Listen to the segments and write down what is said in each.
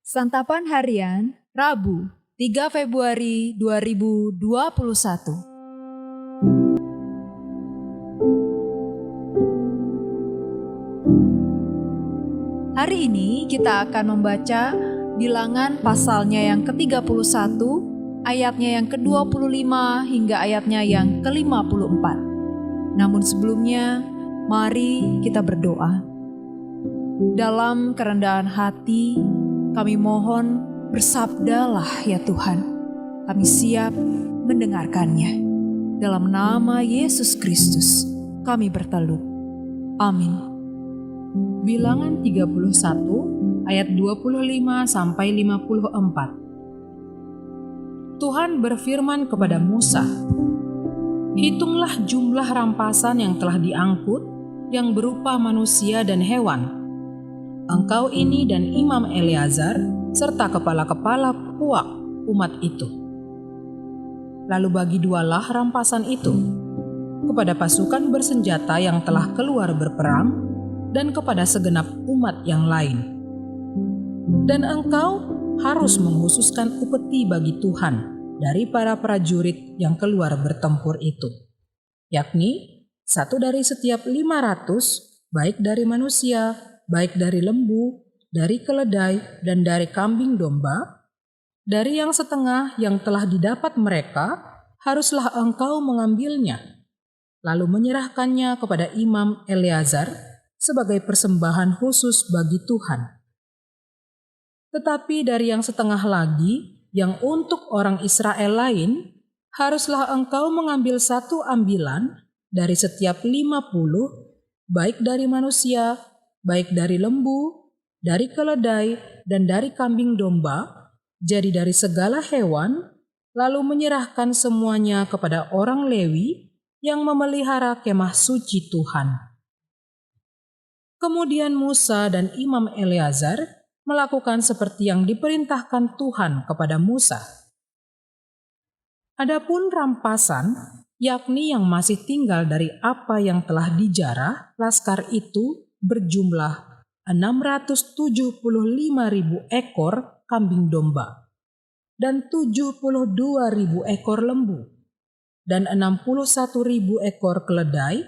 Santapan Harian, Rabu, 3 Februari 2021. Hari ini kita akan membaca Bilangan pasalnya yang ke-31, ayatnya yang ke-25 hingga ayatnya yang ke-54. Namun sebelumnya, mari kita berdoa. Dalam kerendahan hati, kami mohon bersabdalah ya Tuhan. Kami siap mendengarkannya. Dalam nama Yesus Kristus, kami bertelut. Amin. Bilangan 31 ayat 25 sampai 54. Tuhan berfirman kepada Musa, "Hitunglah jumlah rampasan yang telah diangkut yang berupa manusia dan hewan. Engkau ini dan Imam Eleazar serta kepala-kepala puak umat itu. Lalu bagi dualah rampasan itu kepada pasukan bersenjata yang telah keluar berperang dan kepada segenap umat yang lain. Dan engkau harus menghususkan upeti bagi Tuhan dari para prajurit yang keluar bertempur itu, yakni satu dari setiap 500, baik dari manusia, baik dari lembu, dari keledai, dan dari kambing domba. Dari yang setengah yang telah didapat mereka, haruslah engkau mengambilnya, lalu menyerahkannya kepada Imam Eleazar sebagai persembahan khusus bagi Tuhan. Tetapi dari yang setengah lagi, yang untuk orang Israel lain, haruslah engkau mengambil satu ambilan dari setiap 50, baik dari manusia, baik dari lembu, dari keledai, dan dari kambing domba, jadi dari segala hewan, lalu menyerahkan semuanya kepada orang Lewi yang memelihara kemah suci Tuhan." Kemudian Musa dan Imam Eleazar melakukan seperti yang diperintahkan Tuhan kepada Musa. Adapun rampasan, yakni yang masih tinggal dari apa yang telah dijarah, laskar itu berjumlah 675.000 ekor kambing domba, dan 72.000 ekor lembu, dan 61.000 ekor keledai.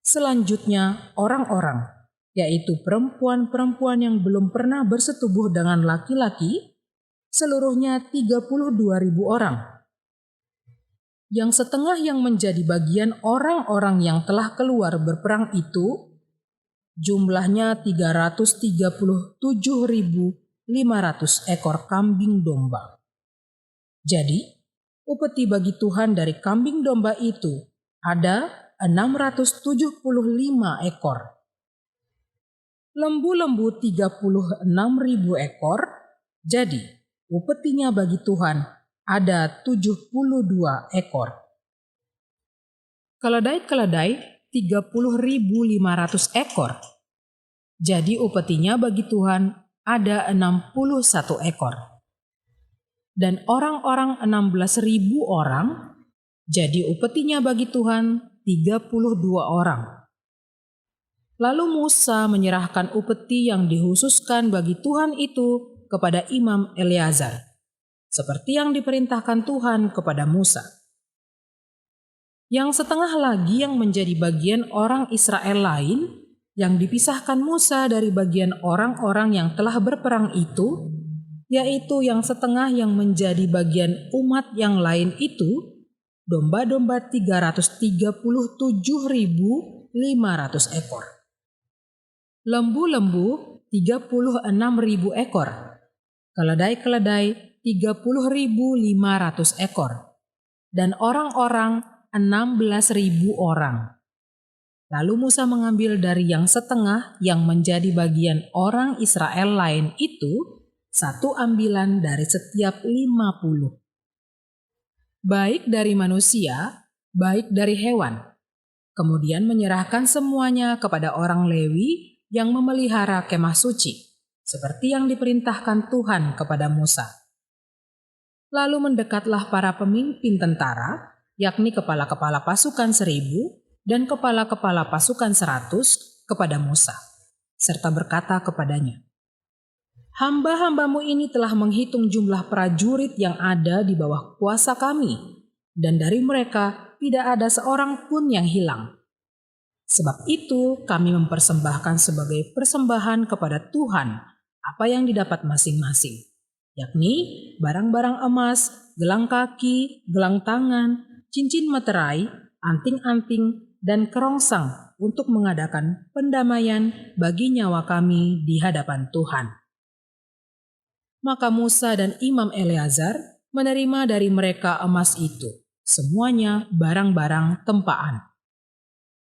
Selanjutnya orang-orang, yaitu perempuan-perempuan yang belum pernah bersetubuh dengan laki-laki, seluruhnya 32.000 orang. Yang setengah yang menjadi bagian orang-orang yang telah keluar berperang itu, jumlahnya 337.500 ekor kambing domba. Jadi, upeti bagi Tuhan dari kambing domba itu ada 675 ekor. Lembu-lembu 36.000 ekor, jadi upetinya bagi Tuhan ada 72 ekor. Keledai-keledai 30.500 ekor, jadi upetinya bagi Tuhan ada 61 ekor. Dan orang-orang 16.000 orang, jadi upetinya bagi Tuhan 32 orang. Lalu Musa menyerahkan upeti yang dikhususkan bagi Tuhan itu kepada Imam Eleazar, seperti yang diperintahkan Tuhan kepada Musa. Yang setengah lagi yang menjadi bagian orang Israel lain, yang dipisahkan Musa dari bagian orang-orang yang telah berperang itu, yaitu yang setengah yang menjadi bagian umat yang lain itu, domba-domba 337.500 ekor. Lembu-lembu 36.000 ekor. Keledai-keledai 30.500 ekor. Dan orang-orang 16.000 orang. Lalu Musa mengambil dari yang setengah yang menjadi bagian orang Israel lain itu satu ambilan dari setiap 50. Baik dari manusia, baik dari hewan. Kemudian menyerahkan semuanya kepada orang Lewi yang memelihara kemah suci, seperti yang diperintahkan Tuhan kepada Musa. Lalu mendekatlah para pemimpin tentara, yakni kepala-kepala pasukan 1.000 dan kepala-kepala pasukan 100 kepada Musa, serta berkata kepadanya, hamba-hambamu ini telah menghitung jumlah prajurit yang ada di bawah kuasa kami, dan dari mereka tidak ada seorang pun yang hilang. Sebab itu kami mempersembahkan sebagai persembahan kepada Tuhan apa yang didapat masing-masing, yakni barang-barang emas, gelang kaki, gelang tangan, cincin meterai, anting-anting, dan kerongsang untuk mengadakan pendamaian bagi nyawa kami di hadapan Tuhan. Maka Musa dan Imam Eleazar menerima dari mereka emas itu, semuanya barang-barang tempaan.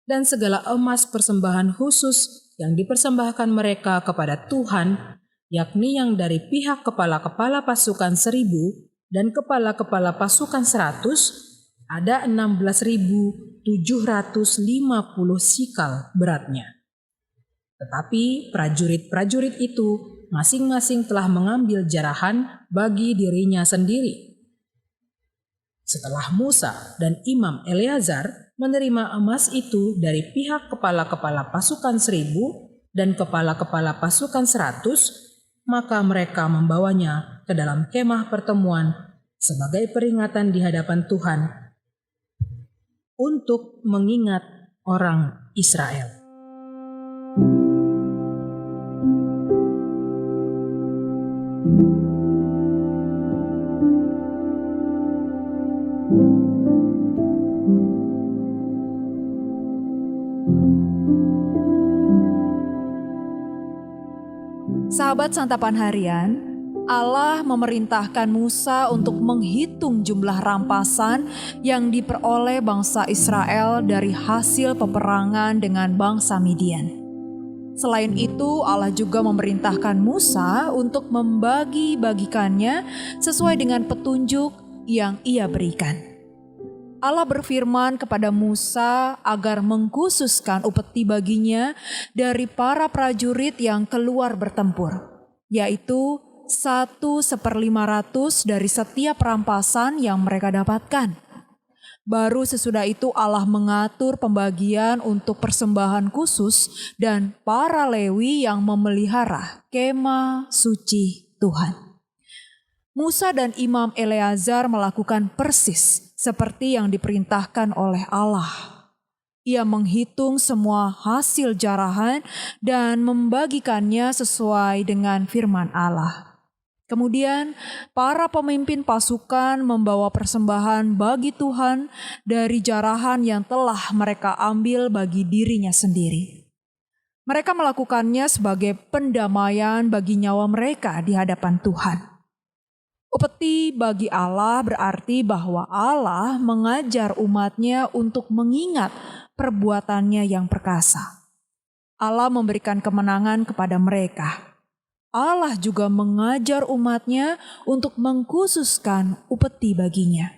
Dan segala emas persembahan khusus yang dipersembahkan mereka kepada Tuhan, yakni yang dari pihak kepala-kepala pasukan 1.000 dan kepala-kepala pasukan 100, ada 16.750 sikal beratnya. Tetapi prajurit-prajurit itu masing-masing telah mengambil jarahan bagi dirinya sendiri. Setelah Musa dan Imam Eleazar menerima emas itu dari pihak kepala-kepala pasukan 1.000 dan kepala-kepala pasukan 100, maka mereka membawanya ke dalam kemah pertemuan sebagai peringatan di hadapan Tuhan untuk mengingat orang Israel. Sahabat santapan harian, Allah memerintahkan Musa untuk menghitung jumlah rampasan yang diperoleh bangsa Israel dari hasil peperangan dengan bangsa Midian. Selain itu, Allah juga memerintahkan Musa untuk membagi-bagikannya sesuai dengan petunjuk yang Ia berikan. Allah berfirman kepada Musa agar mengkhususkan upeti baginya dari para prajurit yang keluar bertempur, yaitu 1/500 dari setiap rampasan yang mereka dapatkan. Baru sesudah itu Allah mengatur pembagian untuk persembahan khusus dan para Lewi yang memelihara kemah suci Tuhan. Musa dan Imam Eleazar melakukan persis seperti yang diperintahkan oleh Allah. Ia menghitung semua hasil jarahan dan membagikannya sesuai dengan firman Allah. Kemudian para pemimpin pasukan membawa persembahan bagi Tuhan dari jarahan yang telah mereka ambil bagi dirinya sendiri. Mereka melakukannya sebagai pendamaian bagi nyawa mereka di hadapan Tuhan. Upeti bagi Allah berarti bahwa Allah mengajar umatnya untuk mengingat perbuatannya yang perkasa. Allah memberikan kemenangan kepada mereka. Allah juga mengajar umatnya untuk mengkhususkan upeti baginya.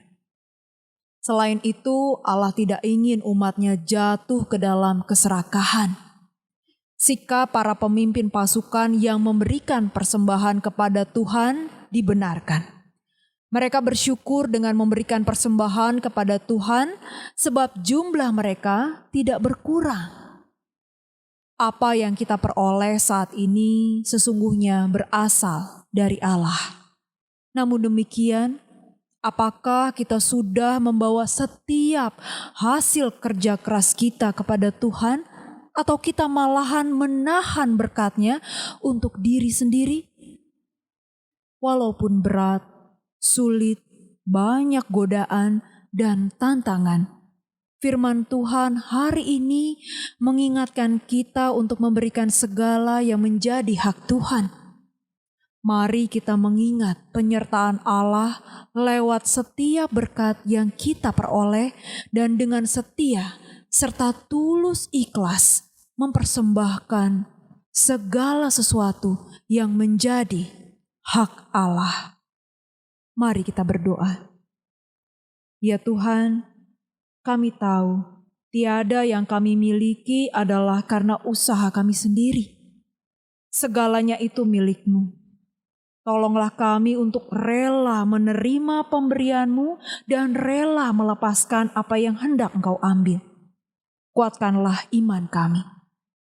Selain itu, Allah tidak ingin umatnya jatuh ke dalam keserakahan. Sikap para pemimpin pasukan yang memberikan persembahan kepada Tuhan dibenarkan. Mereka bersyukur dengan memberikan persembahan kepada Tuhan sebab jumlah mereka tidak berkurang. Apa yang kita peroleh saat ini sesungguhnya berasal dari Allah. Namun demikian, apakah kita sudah membawa setiap hasil kerja keras kita kepada Tuhan, atau kita malahan menahan berkat-Nya untuk diri sendiri? Walaupun berat, sulit, banyak godaan dan tantangan, firman Tuhan hari ini mengingatkan kita untuk memberikan segala yang menjadi hak Tuhan. Mari kita mengingat penyertaan Allah lewat setiap berkat yang kita peroleh dan dengan setia serta tulus ikhlas mempersembahkan segala sesuatu yang menjadi hak Allah. Mari kita berdoa. Ya Tuhan, kami tahu tiada yang kami miliki adalah karena usaha kami sendiri. Segalanya itu milik-Mu. Tolonglah kami untuk rela menerima pemberian-Mu dan rela melepaskan apa yang hendak Engkau ambil. Kuatkanlah iman kami.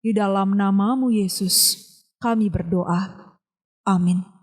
Di dalam nama-Mu Yesus, kami berdoa. Amin.